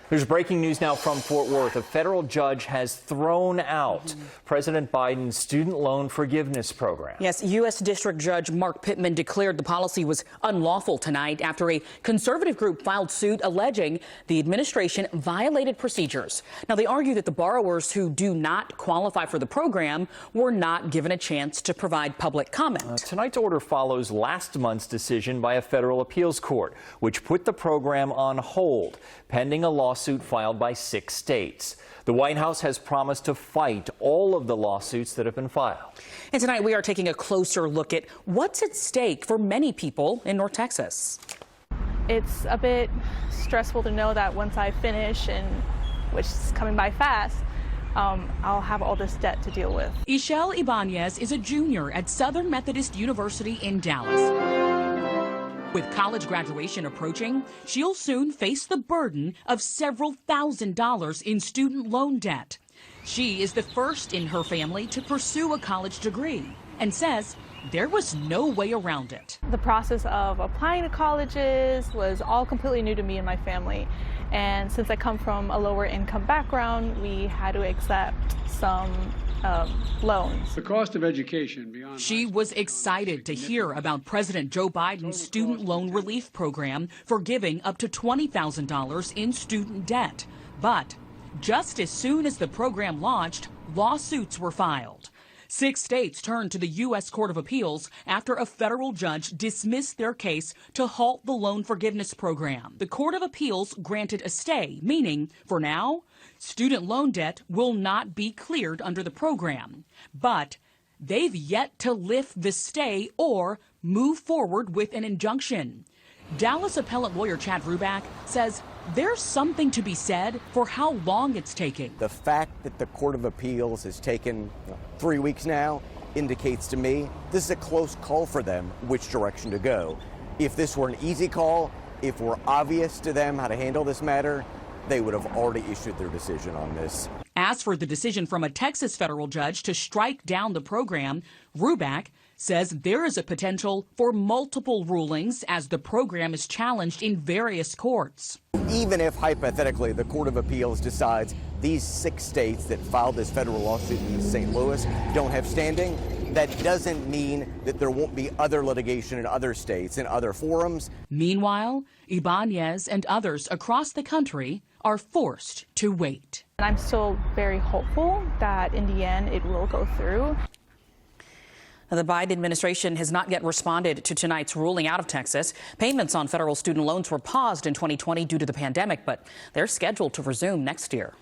There's breaking news now from Fort Worth. A federal judge has thrown out President Biden's student loan forgiveness program. Yes, U.S. District Judge Mark Pittman declared the policy was unlawful tonight after a conservative group filed suit alleging the administration violated procedures. Now, they argue that the borrowers who do not qualify for the program were not given a chance to provide public comment. Tonight's order follows last month's decision by a federal appeals court, which put the program on hold pending a lawsuit filed by 6 states. The White House has promised to fight all of the lawsuits that have been filed. And tonight we are taking a closer look at what's at stake for many people in North Texas. It's a bit stressful to know that once I finish, and which is coming by fast, I'll have all this debt to deal with. Ishel Ibanez is a junior at Southern Methodist University in Dallas. With college graduation approaching, she'll soon face the burden of several $1,000s in student loan debt. She is the first in her family to pursue a college degree and says there was no way around it. The process of applying to colleges was all completely new to me and my family. And since I come from a lower income background, we had to accept some loans. The cost of education beyond. She was excited to hear about President Joe Biden's student loan relief program for giving up to $20,000 in student debt. But just as soon as the program launched, lawsuits were filed. 6 states turned to the U.S. Court of Appeals after a federal judge dismissed their case to halt the loan forgiveness program. The Court of Appeals granted a stay, meaning, for now, student loan debt will not be cleared under the program. But they've yet to lift the stay or move forward with an injunction. Dallas appellate lawyer Chad Ruback says there's something to be said for how long it's taking. The fact that the Court of Appeals has taken 3 weeks now indicates to me this is a close call for them which direction to go. If this were an easy call, if it were obvious to them how to handle this matter, they would have already issued their decision on this. As for the decision from a Texas federal judge to strike down the program, Ruback says there is a potential for multiple rulings as the program is challenged in various courts. Even if, hypothetically, the Court of Appeals decides these 6 states that filed this federal lawsuit in St. Louis don't have standing, that doesn't mean that there won't be other litigation in other states, in other forums. Meanwhile, Ibanez and others across the country are forced to wait. And I'm still very hopeful that in the end it will go through. The Biden administration has not yet responded to tonight's ruling out of Texas. Payments on federal student loans were paused in 2020 due to the pandemic, but they're scheduled to resume next year.